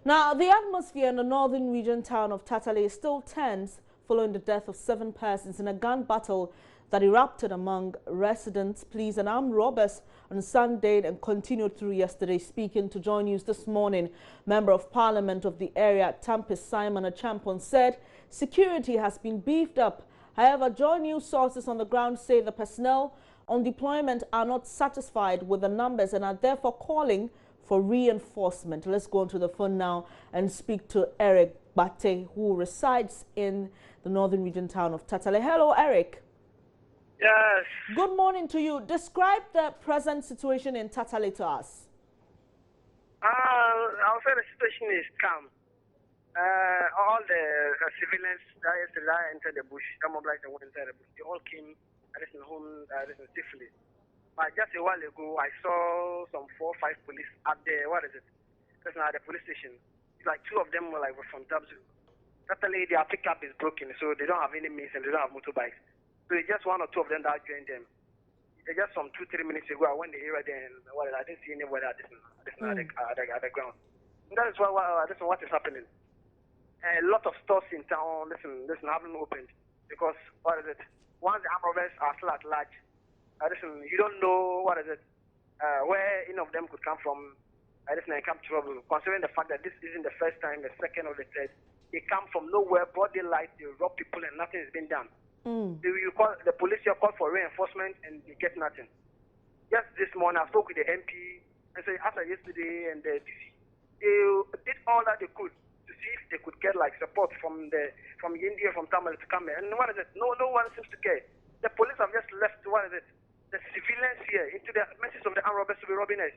Now, the atmosphere in the northern region town of Tatale is still tense following the death of 7 persons in a gun battle that erupted among residents, police and armed robbers on Sunday and continued through yesterday. Speaking to Joy News this morning, Member of Parliament of the area, Tempest Simon Achampon, said security has been beefed up. However, Joy News sources on the ground say the personnel on deployment are not satisfied with the numbers and are therefore calling for reinforcement. Let's go onto the phone now and speak to Eric Bate, who resides in the northern region town of Tatale. Hello, Eric. Yes. Good morning to you. Describe the present situation in Tatale to us. I'll say the situation is calm. All the civilians that entered the bush, some of like the went inside the bush, they all came home safely. But just a while ago, I saw some 4 or 5 police at the, at the police station. It's like 2 of them were from Tabzu. Certainly their pickup is broken, so they don't have any means and they don't have motorbikes. So it's just 1 or 2 of them that joined them. Just some 2-3 minutes ago, I went the area there and I didn't see anybody at the ground. And that is what is happening. A lot of stores in town, haven't opened because once the armed robbers are still at large, you don't know where any of them could come from. Come trouble. Considering the fact that this isn't the first time, the second or the third, they come from nowhere, broad daylight, they rob people, and nothing has been done. You call the police, you call for reinforcement, and you get nothing. Just this morning, I spoke with the MP, and so after yesterday, and the DC, they did all that they could to see if they could get support from India, from Tamil to come here. And no one seems to care. The police have just left the civilians here into the message of the armed robbers to be robbing us.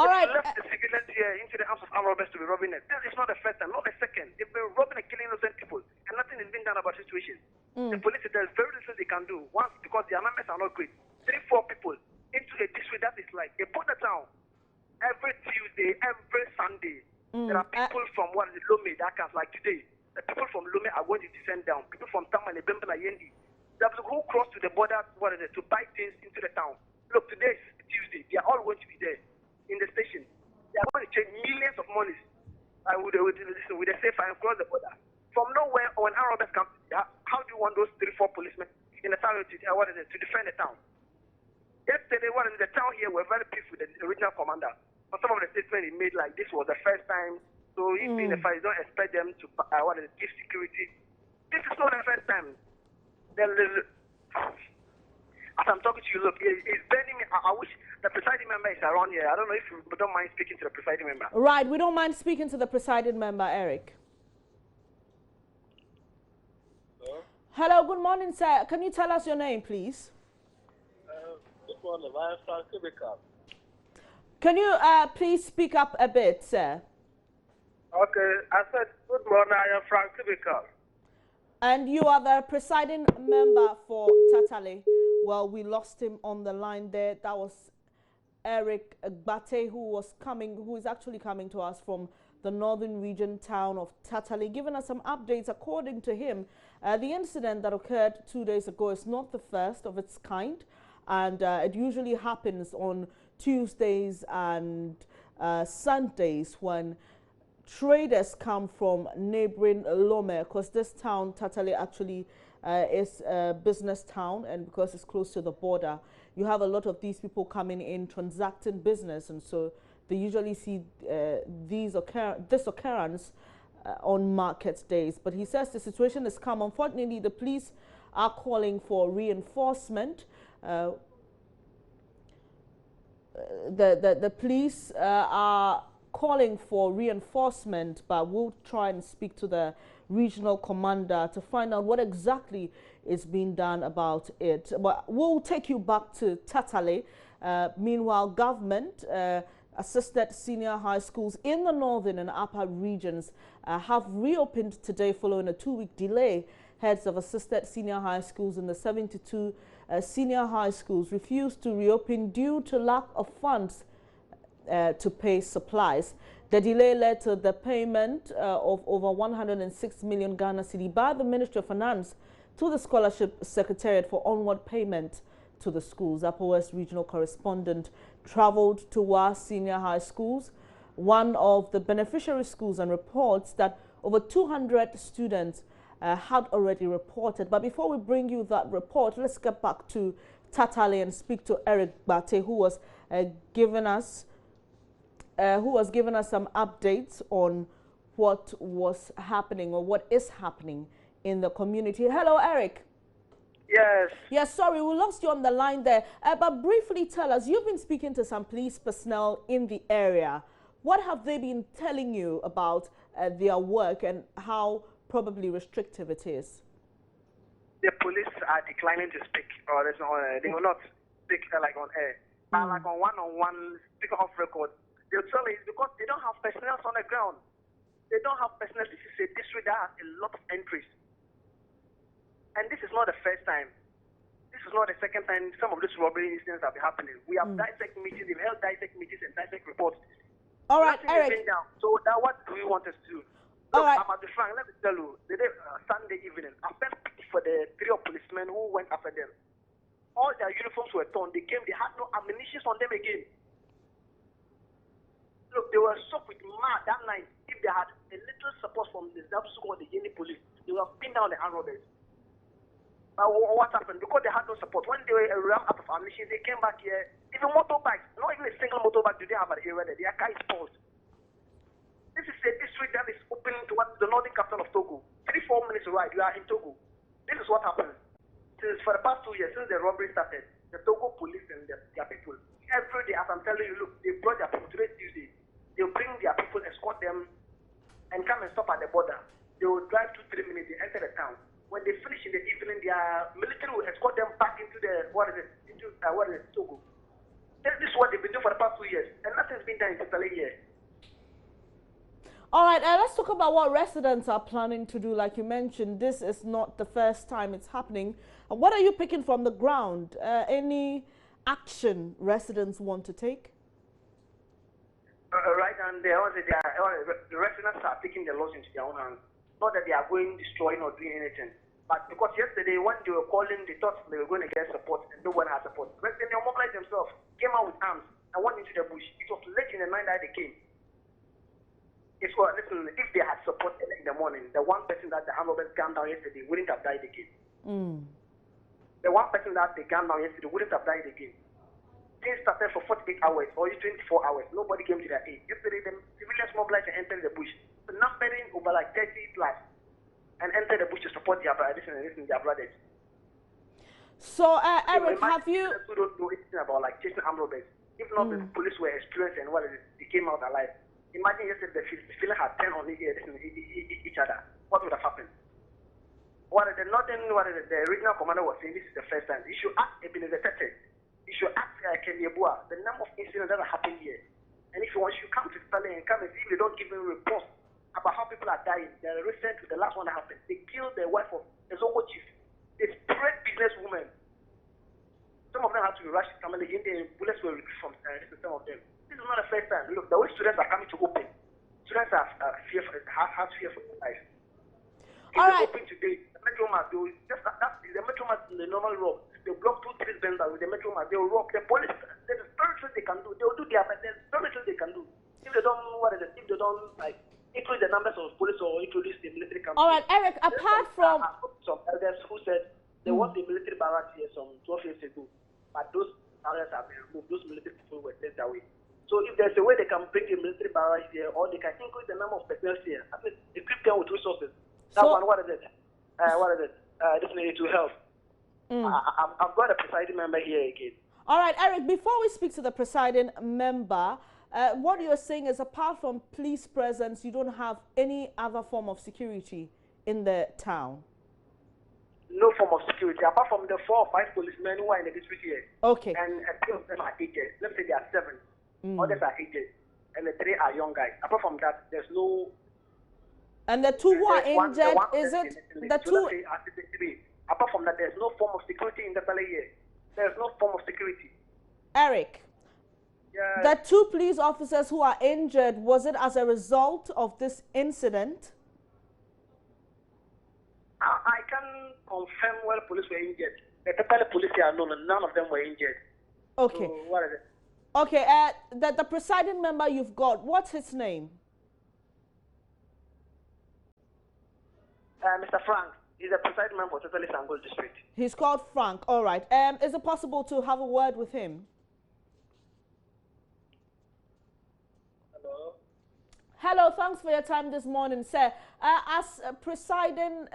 All right. They left the civilians here into the arms of armed robbers to be robbing us. This is not the first time, not the second. They've been robbing and killing innocent people, and nothing has been done about the situation. The police, there's very little they can do. Once, because their numbers are not great. 3-4 people into a district that is like a border town. Every Tuesday, every Sunday, there are people from Lome that comes like today. The people from Lome are going to descend down. People from Tamale, Bembana, Yendi. Who cross to the border, to buy things into the town. Look, today is Tuesday. They are all going to be there in the station. They are going to change millions of monies with a safe and cross the border. From nowhere, when armed robbers come, how do you want those 3-4 policemen in the town to defend the town? Yesterday, the town here were very peaceful with the original commander. But some of the statements he made, like this was the first time. So if being the fight, you don't expect them to give security. This is not the first time. As I'm talking to you, look, it's burning me. I wish the presiding member is around here. I don't know if you don't mind speaking to the presiding member. Right, we don't mind speaking to the presiding member, Eric. Hello, good morning, sir. Can you tell us your name, please? Good morning, I'm Frank Tibika. Can you please speak up a bit, sir? Okay, I said, good morning, I am Frank Tibika. And you are the presiding member for Tatale. Well, we lost him on the line there. That was Eric Bate, who is actually coming to us from the northern region town of Tatale, giving us some updates. According to him, the incident that occurred 2 days ago is not the first of its kind, and it usually happens on Tuesdays and Sundays when traders come from neighboring Lome, because this town, Tatale, actually is a business town, and because it's close to the border, you have a lot of these people coming in transacting business, and so they usually see this occurrence on market days. But he says the situation is calm. Unfortunately, the police are calling for reinforcement. The police are calling for reinforcement, but we'll try and speak to the regional commander to find out what exactly is being done about it. But we'll take you back to Tatale. Meanwhile, government assisted senior high schools in the northern and upper regions have reopened today following a 2-week delay. Heads of assisted senior high schools in the 72 senior high schools refused to reopen due to lack of funds to pay supplies. The delay led to the payment of over 106 million Ghana cedi by the Ministry of Finance to the Scholarship Secretariat for onward payment to the schools. Upper West Regional Correspondent traveled to our senior high schools one of the beneficiary schools, and reports that over 200 students had already reported. But before we bring you that report, let's get back to Tatale and speak to Eric Bate, who was giving us some updates on what was happening or what is happening in the community. Hello, Eric. Yes. Yes, sorry, we lost you on the line there. But briefly tell us, you've been speaking to some police personnel in the area. What have they been telling you about their work and how probably restrictive it is? The police are declining to speak, or they will not speak like on air. But like on one-on-one, speaking off record, they'll tell you it's because they don't have personnel on the ground. They don't have personnel. This is a district that has a lot of entries. And this is not the first time. This is not the second time some of these robbery incidents have been happening. We have dissect meetings, they've held dissect meetings and dissect reports. All right, Nothing Eric. is being done. So now what do we want us to do? All Look, right. I'm at the front. Let me tell you, the day, Sunday evening, I felt pity for the 3 policemen who went after them. All their uniforms were torn. They came, they had no ammunition on them again. Look, they were shocked with mad that night. If they had a little support from the Zabsu or the Yeni police, they would have pinned down the armed robbers. But what happened? Because they had no support. When they ran out of ammunition, they came back here. Even motorbikes, not even a single motorbike do they have at the area there. Their car is paused. This is a district that is open towards the northern capital of Togo. 3-4 minutes ride, you are in Togo. This is what happened. Since for the past 2 years, since the robbery started, the Togo police and their people, every day, as I'm telling you, look, they brought their people. Today Tuesday. They'll bring their people, escort them, and come and stop at the border. They will drive 2-3 minutes, they enter the town. When they finish in the evening, their military will escort them back into the Togo. This is what they've been doing for the past 2 years, and nothing's been done in Tatale here. All right, let's talk about what residents are planning to do. Like you mentioned, this is not the first time it's happening. What are you picking from the ground? Any action residents want to take? Right, and the residents are taking the laws into their own hands. Not that they are going destroying or doing anything. But because yesterday, when they were calling, they thought they were going to get support, and no one had support. But then they mobilized themselves, came out with arms, and went into the bush. It was late in the night that they came. Listen, if they had support in the morning, the one person that the armed robbers gunned down yesterday wouldn't have died again. The one person that they gunned down yesterday wouldn't have died again. Things started for 48 hours or 24 hours. Nobody came to their aid. Yesterday, the civilians mobilized and entered the bush, numbering over like 30 plus, and entered the bush to support their brothers and their brothers. So, Eric, have you... Who don't know anything about like chasing armed robbers. If not, the police were experienced and they came out alive. Imagine yesterday the feeling had 10 on each other. What would have happened? The regional commander was saying this is the first time. You should ask Ebenezer Tete. You should ask Kenyebua the number of incidents that have happened here. And if you want, you come to Tatale and come and see if they don't give them reports about how people are dying. The recent, the last one that happened, they killed the wife of the Zongo chief. They spread businesswoman. Some of them had to be rushed to Tamale. The bullets were retrieved from some of them. This is not the first time. Look, the way students are coming to open, students have fear for their life. If they open today, the Metro Mart, the Metro Mart in the normal road, they block 2-3 vendors with the Metro Mart, they will rock. The police, there's very little they can do. They will do their best, there's very little they can do. If they don't, if they don't, like, increase the numbers of police or introduce the military campaign. All right, Eric, apart from... Some elders who said they want the military barracks here some 12 years ago, but those barracks have been removed. Those military people were sent away. So if there's a way they can bring a military barracks here, or they can increase the number of personnel here, at least equip them with resources. That one, what is it? Definitely to help. I've got a presiding member here again. All right, Eric, before we speak to the presiding member, what you're saying is apart from police presence, you don't have any other form of security in the town? No form of security, apart from the 4 or 5 policemen who are in the district here. Okay. And 2 of them are aged. Let's say there are 7. Others are aged. And the 3 are young guys. Apart from that, there's no... And the 2 who are injured, is it the 2... Apart from that, there's no form of security in the Tatale here. There's no form of security. Eric, the 2 police officers who are injured, was it as a result of this incident? I can confirm where police were injured. The Tatale police are known, and none of them were injured. Okay. So what is it? Okay, the presiding member you've got, what's his name? Mr. Frank. He's a presiding member of Tatale Sangol district. He's called Frank. All right. Is it possible to have a word with him? Hello. Hello, thanks for your time this morning, sir. As a presiding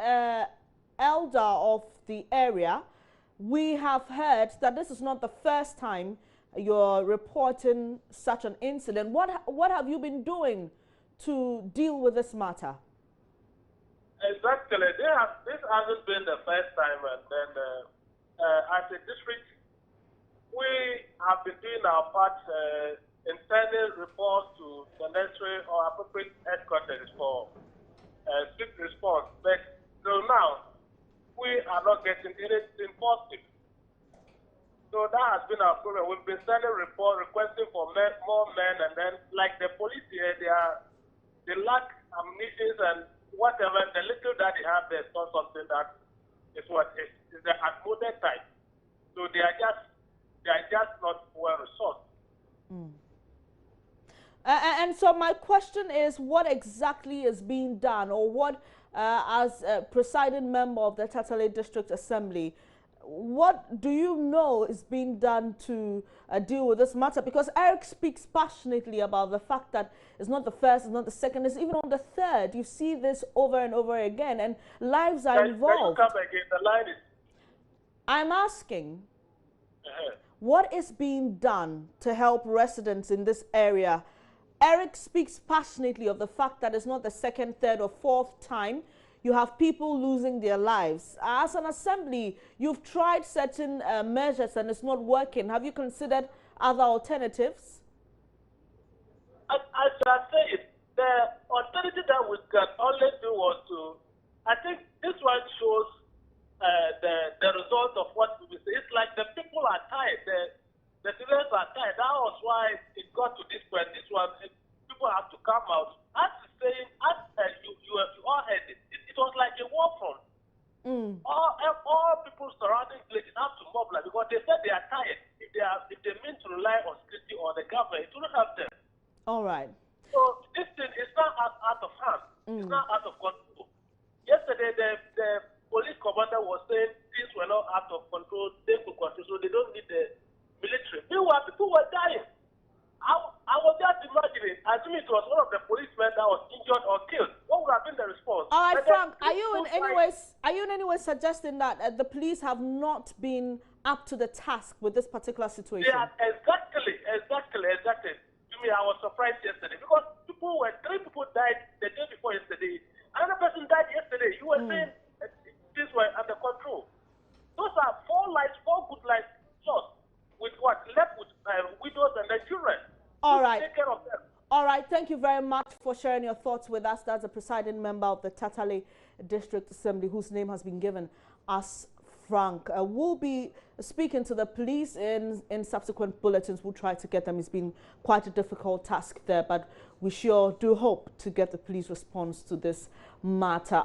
elder of the area, we have heard that this is not the first time you're reporting such an incident. What have you been doing to deal with this matter? Exactly. This hasn't been the first time, and then as a district, we have been doing our part in sending reports to the necessary or appropriate headquarters for swift response. But till now, we are not getting anything positive. So that has been our problem. We've been sending reports requesting for more men, and then like the police here, they lack ammunition and whatever. The little that they have, there's not something that is what is the outmoded type. So they are just not well resourced. And so my question is, what exactly is being done, or what, as a presiding member of the Tatale District Assembly, what do you know is being done to deal with this matter? Because Eric speaks passionately about the fact that it's not the first, it's not the second, it's even on the third. You see this over and over again, and lives are involved. Can you come again? The line is... I'm asking, what is being done to help residents in this area? Eric speaks passionately of the fact that it's not the second, third, or fourth time you have people losing their lives. As an assembly, you've tried certain measures and it's not working. Have you considered other alternatives? As I say, the alternative that we can only do was to, I think this one shows the result of what we say. It's like the people are tired, the citizens are tired. That was why it got to this point. This one, people have to come out. As saying, as you all heard it, it was like a war front. All people surrounding places have to mobilize because they said they are tired. If they mean to rely on security or the government, it wouldn't have them. All right. So this thing is not out of hand. It's not out of control. Yesterday, the police commander was saying things were not out of control. They could control, so they don't need the military. Meanwhile, people were dying. I was just imagining, assuming it was one of the policemen that was injured or killed. What would have been the response? All right, Frank, are you in any way suggesting that the police have not been up to the task with this particular situation? Yeah, exactly. To me, I was surprised yesterday because three people died the day before yesterday. Another person died yesterday. You were saying things were under control. Those are four good lives lost. With what left with widows and their children. All right. Take care of them. All right. Thank you very much for sharing your thoughts with us. That's a presiding member of the Tatale District Assembly, whose name has been given as Frank. We'll be speaking to the police in subsequent bulletins. We'll try to get them. It's been quite a difficult task there, but we sure do hope to get the police response to this matter.